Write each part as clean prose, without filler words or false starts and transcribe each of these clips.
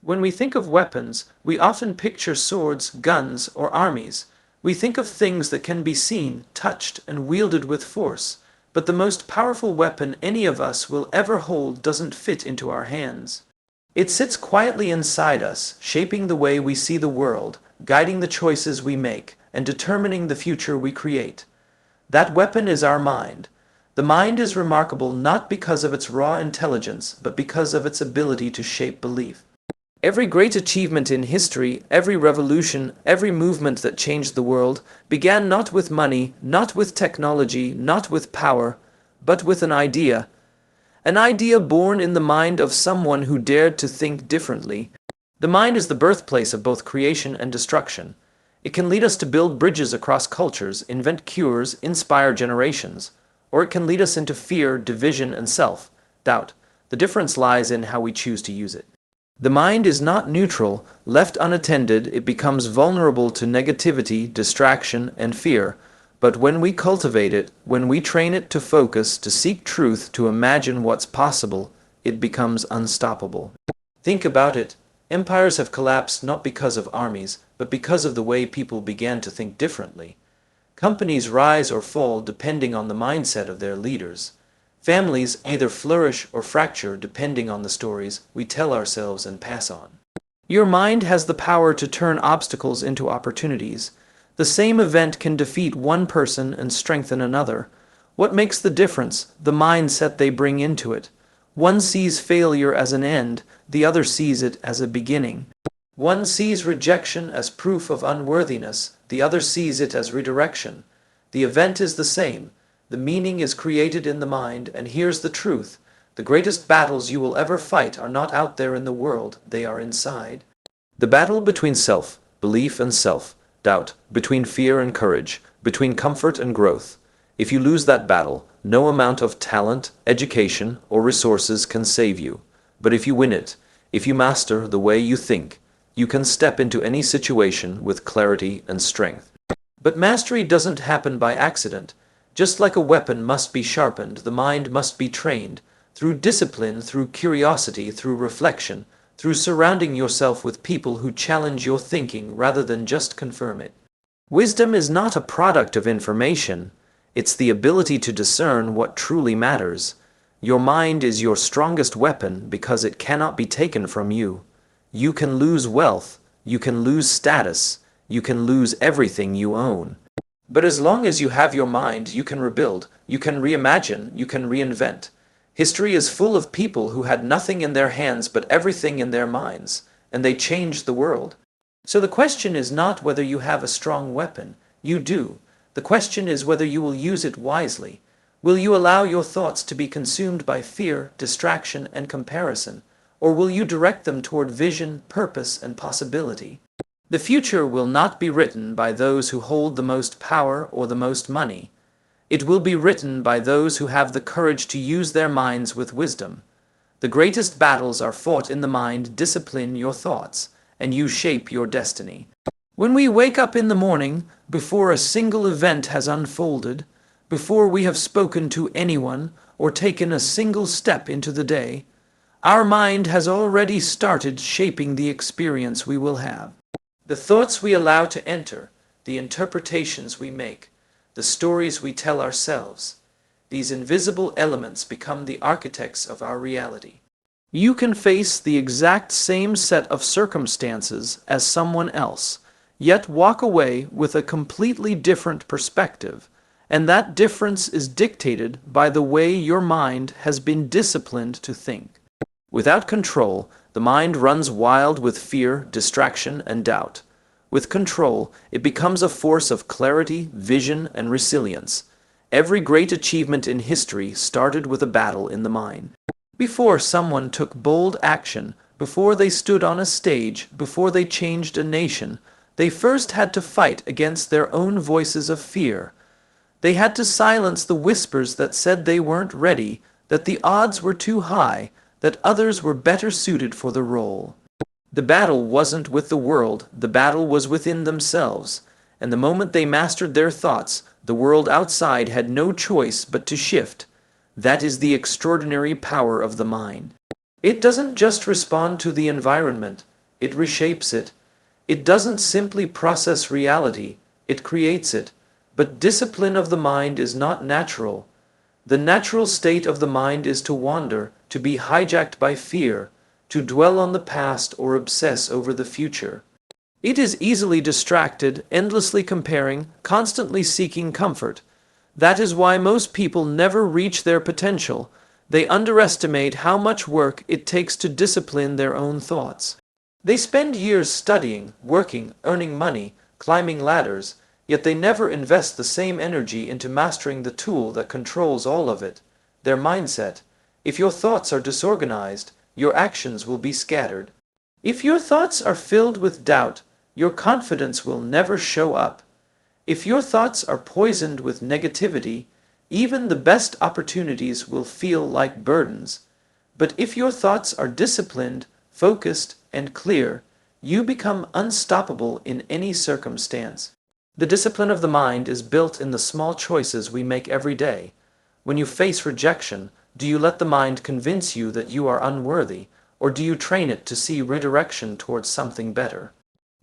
When we think of weapons, we often picture swords, guns, or armies. We think of things that can be seen, touched, and wielded with force. But the most powerful weapon any of us will ever hold doesn't fit into our hands. It sits quietly inside us, shaping the way we see the world, guiding the choices we make, and determining the future we create. That weapon is our mind. The mind is remarkable not because of its raw intelligence, but because of its ability to shape belief. Every great achievement in history, every revolution, every movement that changed the world, began not with money, not with technology, not with power, but with an idea. An idea born in the mind of someone who dared to think differently. The mind is the birthplace of both creation and destruction. It can lead us to build bridges across cultures, invent cures, inspire generations. Or it can lead us into fear, division, and self-doubt. The difference lies in how we choose to use it. The mind is not neutral. Left unattended, it becomes vulnerable to negativity, distraction, and fear. But when we cultivate it, when we train it to focus, to seek truth, to imagine what's possible, it becomes unstoppable. Think about it. Empires have collapsed not because of armies, but because of the way people began to think differently. Companies rise or fall depending on the mindset of their leaders. Families either flourish or fracture depending on the stories we tell ourselves and pass on. Your mind has the power to turn obstacles into opportunities. The same event can defeat one person and strengthen another. What makes the difference? The mindset they bring into it. One sees failure as an end, the other sees it as a beginning. One sees rejection as proof of unworthiness, the other sees it as redirection. The event is the same. The meaning is created in the mind, and here's the truth. The greatest battles you will ever fight are not out there in the world, they are inside. The battle between self-belief and self-doubt, between fear and courage, between comfort and growth. If you lose that battle, no amount of talent, education, or resources can save you. But if you win it, if you master the way you think, you can step into any situation with clarity and strength. But mastery doesn't happen by accident. Just like a weapon must be sharpened, the mind must be trained, through discipline, through curiosity, through reflection, through surrounding yourself with people who challenge your thinking rather than just confirm it. Wisdom is not a product of information. It's the ability to discern what truly matters. Your mind is your strongest weapon because it cannot be taken from you. You can lose wealth, you can lose status, you can lose everything you own. But as long as you have your mind, you can rebuild, you can reimagine, you can reinvent. History is full of people who had nothing in their hands but everything in their minds, and they changed the world. So the question is not whether you have a strong weapon. You do. The question is whether you will use it wisely. Will you allow your thoughts to be consumed by fear, distraction, and comparison? Or will you direct them toward vision, purpose, and possibility? The future will not be written by those who hold the most power or the most money. It will be written by those who have the courage to use their minds with wisdom. The greatest battles are fought in the mind. Discipline your thoughts, and you shape your destiny. When we wake up in the morning, before a single event has unfolded, before we have spoken to anyone or taken a single step into the day, our mind has already started shaping the experience we will have. The thoughts we allow to enter, the interpretations we make, the stories we tell ourselves, these invisible elements become the architects of our reality. You can face the exact same set of circumstances as someone else, yet walk away with a completely different perspective, and that difference is dictated by the way your mind has been disciplined to think. Without control, the mind runs wild with fear, distraction, and doubt. With control, it becomes a force of clarity, vision, and resilience. Every great achievement in history started with a battle in the mind. Before someone took bold action, before they stood on a stage, before they changed a nation, they first had to fight against their own voices of fear. They had to silence the whispers that said they weren't ready, that the odds were too high, that others were better suited for the role. The battle wasn't with the world, the battle was within themselves, and the moment they mastered their thoughts, the world outside had no choice but to shift. That is the extraordinary power of the mind. It doesn't just respond to the environment, it reshapes it. It doesn't simply process reality, it creates it. But discipline of the mind is not natural. The natural state of the mind is to wander, to be hijacked by fear, to dwell on the past or obsess over the future. It is easily distracted, endlessly comparing, constantly seeking comfort. That is why most people never reach their potential. They underestimate how much work it takes to discipline their own thoughts. They spend years studying, working, earning money, climbing ladders, yet they never invest the same energy into mastering the tool that controls all of it, their mindset. If your thoughts are disorganized, your actions will be scattered. If your thoughts are filled with doubt, your confidence will never show up. If your thoughts are poisoned with negativity, even the best opportunities will feel like burdens. But if your thoughts are disciplined, focused, and clear, you become unstoppable in any circumstance. The discipline of the mind is built in the small choices we make every day. When you face rejection, do you let the mind convince you that you are unworthy, or do you train it to see redirection towards something better?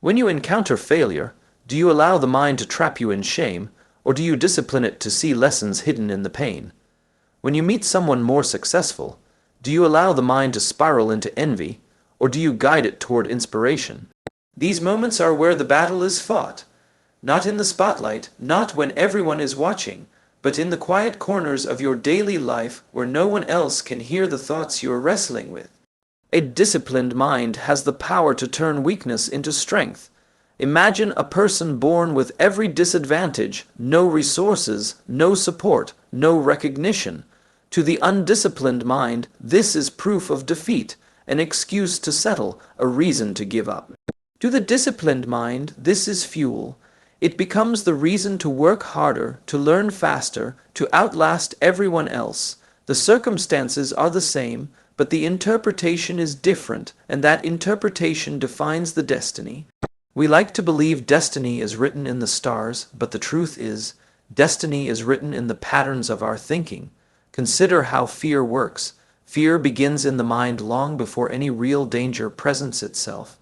When you encounter failure, do you allow the mind to trap you in shame, or do you discipline it to see lessons hidden in the pain? When you meet someone more successful, do you allow the mind to spiral into envy, or do you guide it toward inspiration? These moments are where the battle is fought. Not in the spotlight, not when everyone is watching, but in the quiet corners of your daily life where no one else can hear the thoughts you are wrestling with. A disciplined mind has the power to turn weakness into strength. Imagine a person born with every disadvantage, no resources, no support, no recognition. To the undisciplined mind, this is proof of defeat, an excuse to settle, a reason to give up. To the disciplined mind, this is fuel. It becomes the reason to work harder, to learn faster, to outlast everyone else. The circumstances are the same, but the interpretation is different, and that interpretation defines the destiny. We like to believe destiny is written in the stars, but the truth is, destiny is written in the patterns of our thinking. Consider how fear works. Fear begins in the mind long before any real danger presents itself.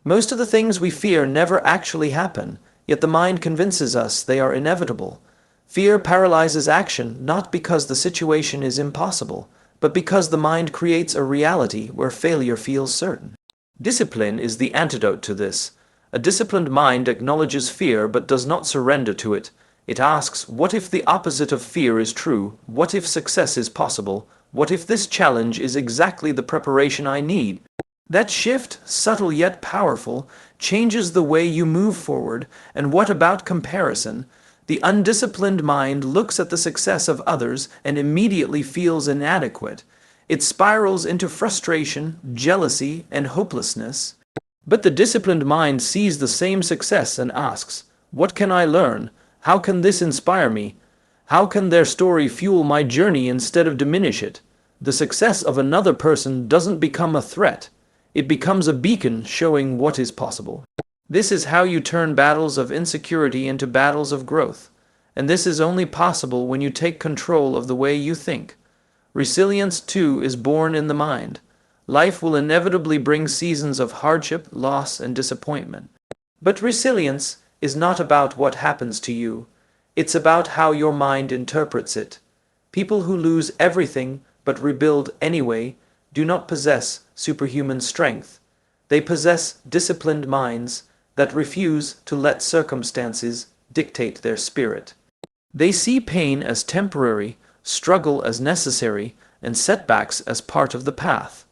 Most of the things we fear never actually happen, yet the mind convinces us they are inevitable. Fear paralyzes action not because the situation is impossible, but because the mind creates a reality where failure feels certain. Discipline is the antidote to this. A disciplined mind acknowledges fear but does not surrender to it. It asks, what if the opposite of fear is true? What if success is possible? What if this challenge is exactly the preparation I need? That shift, subtle yet powerful, changes the way you move forward. And what about comparison? The undisciplined mind looks at the success of others and immediately feels inadequate. It spirals into frustration, jealousy, and hopelessness. But the disciplined mind sees the same success and asks, what can I learn? How can this inspire me? How can their story fuel my journey instead of diminish it? The success of another person doesn't become a threat. It becomes a beacon showing what is possible. This is how you turn battles of insecurity into battles of growth. And this is only possible when you take control of the way you think. Resilience, too, is born in the mind. Life will inevitably bring seasons of hardship, loss, and disappointment. But resilience is not about what happens to you. It's about how your mind interprets it. People who lose everything but rebuild anyway do not possess superhuman strength. They possess disciplined minds that refuse to let circumstances dictate their spirit. They see pain as temporary, struggle as necessary, and setbacks as part of the path.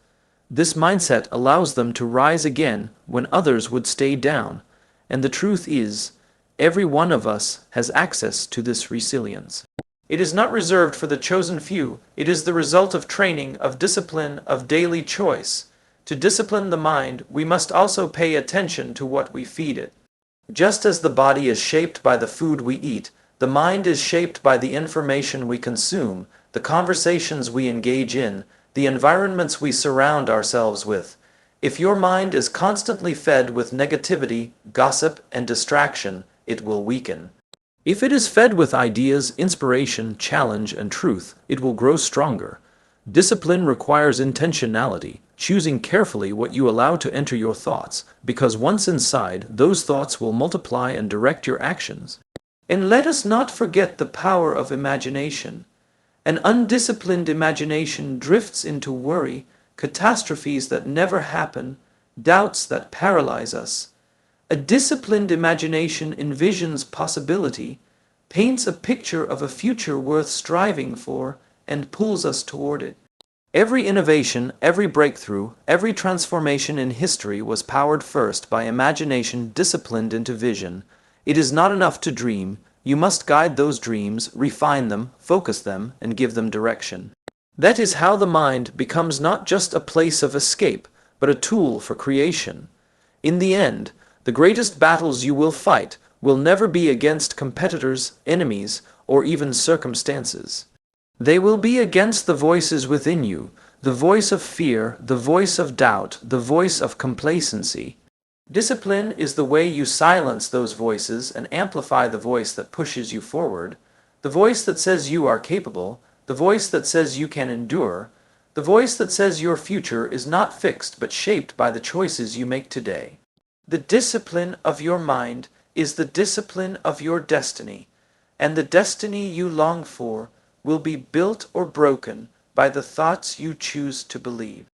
This mindset allows them to rise again when others would stay down. And the truth is, every one of us has access to this resilience. It is not reserved for the chosen few. It is the result of training, of discipline, of daily choice. To discipline the mind, we must also pay attention to what we feed it. Just as the body is shaped by the food we eat, the mind is shaped by the information we consume, the conversations we engage in, the environments we surround ourselves with. If your mind is constantly fed with negativity, gossip, and distraction, it will weaken. If it is fed with ideas, inspiration, challenge, and truth, it will grow stronger. Discipline requires intentionality, choosing carefully what you allow to enter your thoughts, because once inside, those thoughts will multiply and direct your actions. And let us not forget the power of imagination. An undisciplined imagination drifts into worry, catastrophes that never happen, doubts that paralyze us. A disciplined imagination envisions possibility, paints a picture of a future worth striving for, and pulls us toward it. Every innovation, every breakthrough, every transformation in history was powered first by imagination disciplined into vision. It is not enough to dream. You must guide those dreams, refine them, focus them, and give them direction. That is how the mind becomes not just a place of escape, but a tool for creation. In the end, the greatest battles you will fight will never be against competitors, enemies, or even circumstances. They will be against the voices within you, the voice of fear, the voice of doubt, the voice of complacency. Discipline is the way you silence those voices and amplify the voice that pushes you forward, the voice that says you are capable, the voice that says you can endure, the voice that says your future is not fixed but shaped by the choices you make today. The discipline of your mind is the discipline of your destiny, and the destiny you long for will be built or broken by the thoughts you choose to believe.